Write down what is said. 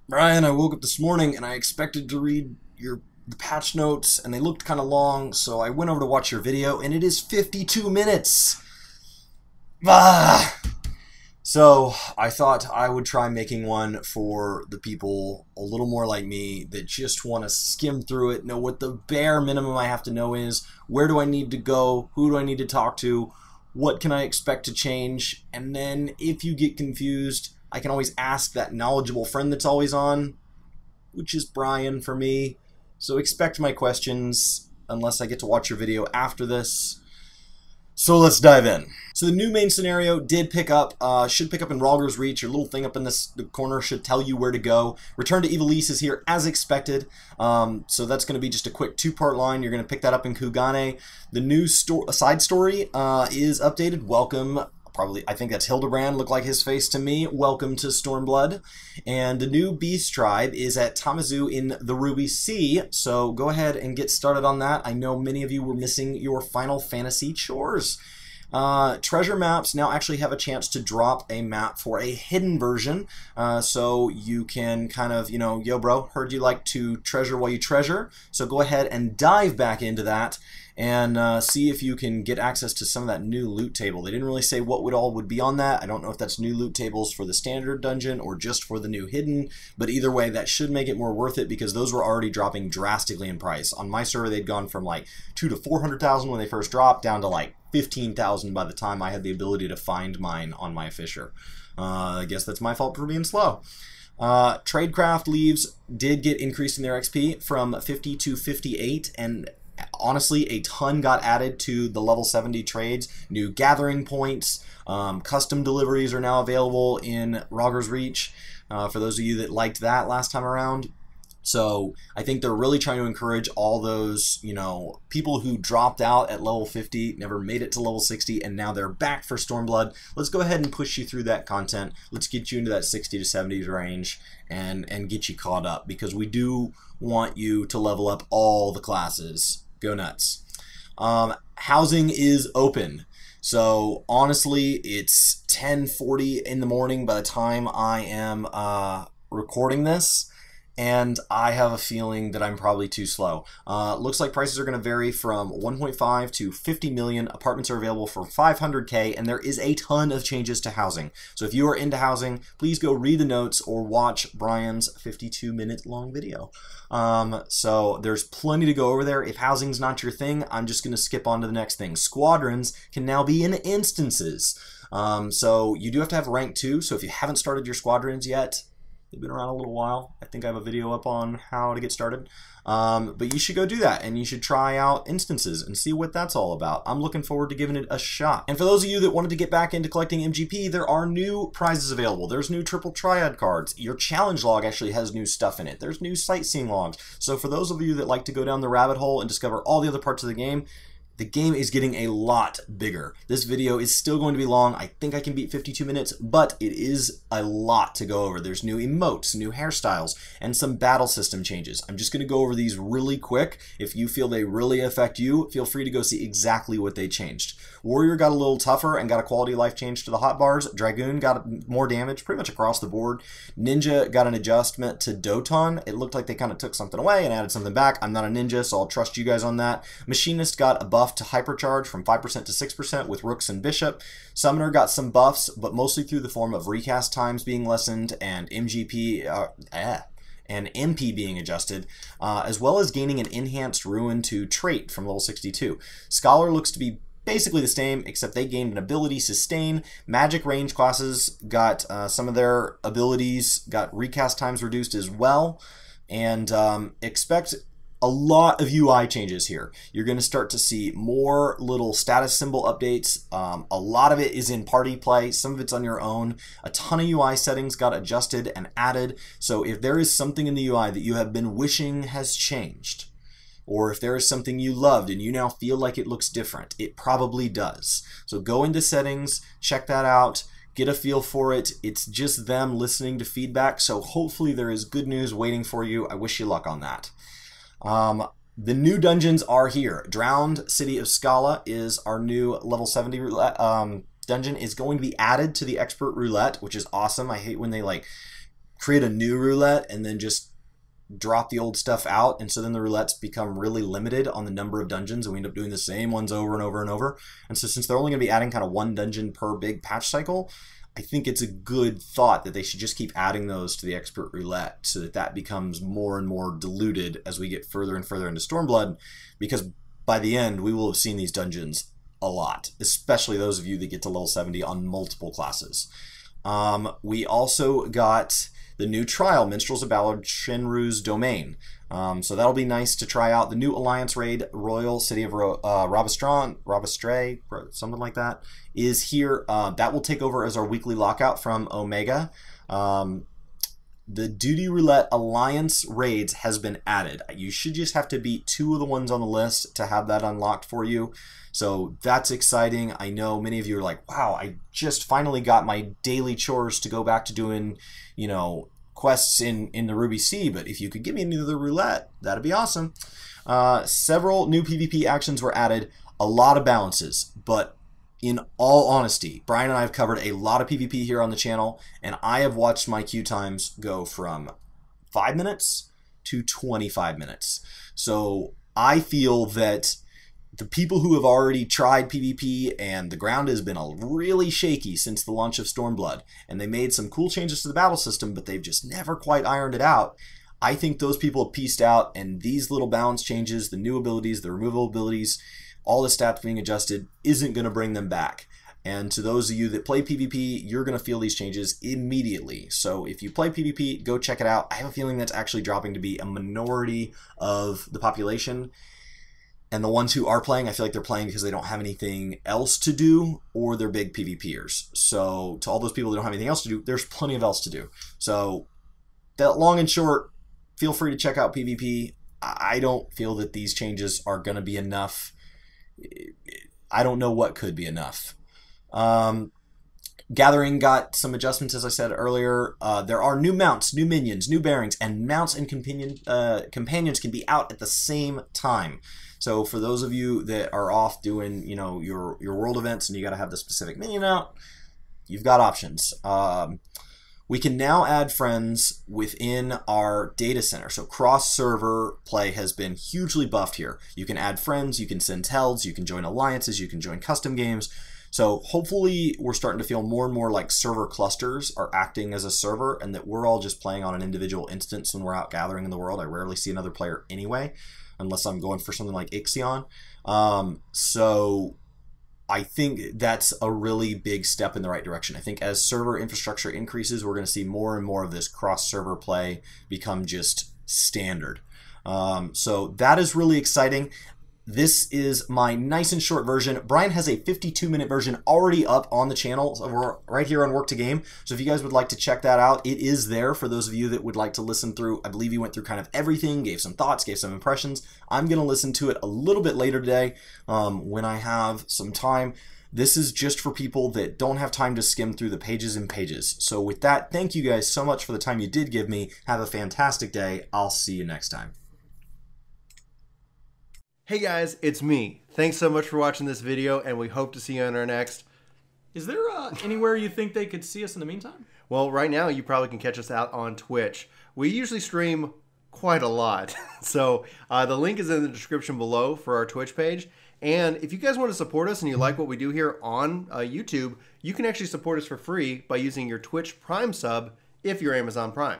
Brian, I woke up this morning and I expected to read the patch notes and they looked kind of long, so I went over to watch your video and it is 52 minutes. Ah! So I thought I would try making one for the people a little more like me that just want to skim through it, know what the bare minimum I have to know is, where do I need to go, who do I need to talk to, what can I expect to change, and then if you get confused, I can always ask that knowledgeable friend that's always on, which is Brian for me. So expect my questions unless I get to watch your video after this. So let's dive in. So the new main scenario did pick up, should pick up in Rogger's Reach. Your little thing up in the corner should tell you where to go. Return to Ivalice is here as expected. So that's going to be just a quick two-part line. You're going to pick that up in Kugane. The new side story is updated. Welcome. I think that's Hildebrand, looked like his face to me. Welcome to Stormblood. And the new Beast Tribe is at Tamazu in the Ruby Sea, so go ahead and get started on that. I know many of you were missing your Final Fantasy chores. Treasure maps now actually have a chance to drop a map for a hidden version, so you can kind of, yo bro, heard you like to treasure while you treasure, so go ahead and dive back into that and see if you can get access to some of that new loot table. They didn't really say what would be on that. I don't know if that's new loot tables for the standard dungeon or just for the new hidden, but either way, that should make it more worth it because those were already dropping drastically in price. On my server, they'd gone from like 200,000 to 400,000 when they first dropped, down to like 15,000 by the time I had the ability to find mine on my Fisher. I guess that's my fault for being slow. Tradecraft leaves did get increased in their XP from 50 to 58, and honestly, a ton got added to the level 70 trades. New gathering points, custom deliveries are now available in Rogger's Reach, for those of you that liked that last time around. So I think they're really trying to encourage all those, people who dropped out at level 50, never made it to level 60, and now they're back for Stormblood. Let's go ahead and push you through that content. Let's get you into that 60 to 70s range and get you caught up, because we do want you to level up all the classes. Go nuts. Housing is open. So honestly, it's 10:40 in the morning by the time I am recording this, and I have a feeling that I'm probably too slow. Looks like prices are going to vary from 1.5 to 50 million. Apartments are available for 500K, and there is a ton of changes to housing. So if you are into housing, please go read the notes or watch Brian's 52-minute long video. So there's plenty to go over there. If housing's not your thing, I'm just going to skip on to the next thing. Squadrons can now be in instances. So you do have to have rank 2, so if you haven't started your squadrons yet, they've been around a little while. I think I have a video up on how to get started. But you should go do that, and you should try out instances and see what that's all about. I'm looking forward to giving it a shot. And for those of you that wanted to get back into collecting MGP, there are new prizes available. There's new triple triad cards. Your challenge log actually has new stuff in it. There's new sightseeing logs. So for those of you that like to go down the rabbit hole and discover all the other parts of the game is getting a lot bigger. This video is still going to be long. I think I can beat 52 minutes, but it is a lot to go over. There's new emotes, new hairstyles, and some battle system changes. I'm just going to go over these really quick. If you feel they really affect you, feel free to go see exactly what they changed. Warrior got a little tougher and got a quality of life change to the hotbars. Dragoon got more damage pretty much across the board. Ninja got an adjustment to Doton. It looked like they kind of took something away and added something back. I'm not a ninja, so I'll trust you guys on that. Machinist got a buff to hypercharge from 5% to 6% with Rooks and Bishop. Summoner got some buffs, but mostly through the form of recast times being lessened and MP being adjusted, as well as gaining an enhanced ruin to trait from level 62. Scholar looks to be basically the same, except they gained an ability sustain. Magic range classes got some of their abilities, got recast times reduced as well, and expect a lot of UI changes here. You're going to start to see more little status symbol updates. A lot of it is in party play. Some of it's on your own. A ton of UI settings got adjusted and added. So if there is something in the UI that you have been wishing has changed, or if there is something you loved and you now feel like it looks different, it probably does. So go into settings, check that out, get a feel for it. It's just them listening to feedback. So hopefully there is good news waiting for you. I wish you luck on that. The new dungeons are here. Drowned City of Scala is our new level 70 dungeon. Is going to be added to the Expert Roulette, which is awesome. I hate when they like create a new roulette and then just drop the old stuff out, and so then the roulettes become really limited on the number of dungeons, and we end up doing the same ones over and over and over. And so since they're only going to be adding kind of one dungeon per big patch cycle, I think it's a good thought that they should just keep adding those to the expert roulette so that that becomes more and more diluted as we get further and further into Stormblood, because by the end we will have seen these dungeons a lot, especially those of you that get to level 70 on multiple classes. We also got the new trial, Minstrels of Ballad, Shenru's Domain. So that'll be nice to try out. The new Alliance raid, Royal City of Robastray, something like that, is here. That will take over as our weekly lockout from Omega. The Duty Roulette Alliance raids has been added. You should just have to beat 2 of the ones on the list to have that unlocked for you. So that's exciting. I know many of you are like, wow, I just finally got my daily chores to go back to doing, you know, quests in the Ruby Sea, but if you could give me another roulette, that'd be awesome. Several new PvP actions were added, a lot of balances, but in all honesty, Brian and I have covered a lot of PvP here on the channel, and I have watched my queue times go from 5 minutes to 25 minutes. So I feel that the people who have already tried PvP, and the ground has been really shaky since the launch of Stormblood, and they made some cool changes to the battle system, but they've just never quite ironed it out. I think those people have pieced out, and these little balance changes, the new abilities, the removal abilities, all the stats being adjusted, isn't going to bring them back. And to those of you that play PvP, you're going to feel these changes immediately. So if you play PvP, go check it out. I have a feeling that's actually dropping to be a minority of the population. And the ones who are playing, I feel like they're playing because they don't have anything else to do, or they're big PvPers. So to all those people that don't have anything else to do, there's plenty of else to do. So that long and short, feel free to check out PvP. I don't feel that these changes are going to be enough. I don't know what could be enough. Gathering got some adjustments, as I said earlier. There are new mounts, new minions, new bearings, and mounts and companions can be out at the same time. So for those of you that are off doing, you know, your world events and you got to have the specific minion out, you've got options. We can now add friends within our data center. So cross-server play has been hugely buffed here. You can add friends, you can send tells, you can join alliances, you can join custom games. So hopefully we're starting to feel more and more like server clusters are acting as a server, and that we're all just playing on an individual instance when we're out gathering in the world. I rarely see another player anyway, unless I'm going for something like Ixion. So I think that's a really big step in the right direction. I think as server infrastructure increases, we're going to see more and more of this cross-server play become just standard. So that is really exciting. This is my nice and short version. Brian has a 52-minute version already up on the channel, so we're right here on Work to Game. So if you guys would like to check that out, it is there for those of you that would like to listen through. I believe he went through kind of everything, gave some thoughts, gave some impressions. I'm going to listen to it a little bit later today when I have some time. This is just for people that don't have time to skim through the pages and pages. So with that, thank you guys so much for the time you did give me. Have a fantastic day. I'll see you next time. Hey guys, it's me. Thanks so much for watching this video, and we hope to see you on our next. Is there anywhere you think they could see us in the meantime? Well, right now you probably can catch us out on Twitch. We usually stream quite a lot. So the link is in the description below for our Twitch page. And if you guys want to support us and you like what we do here on YouTube, you can actually support us for free by using your Twitch Prime sub if you're Amazon Prime.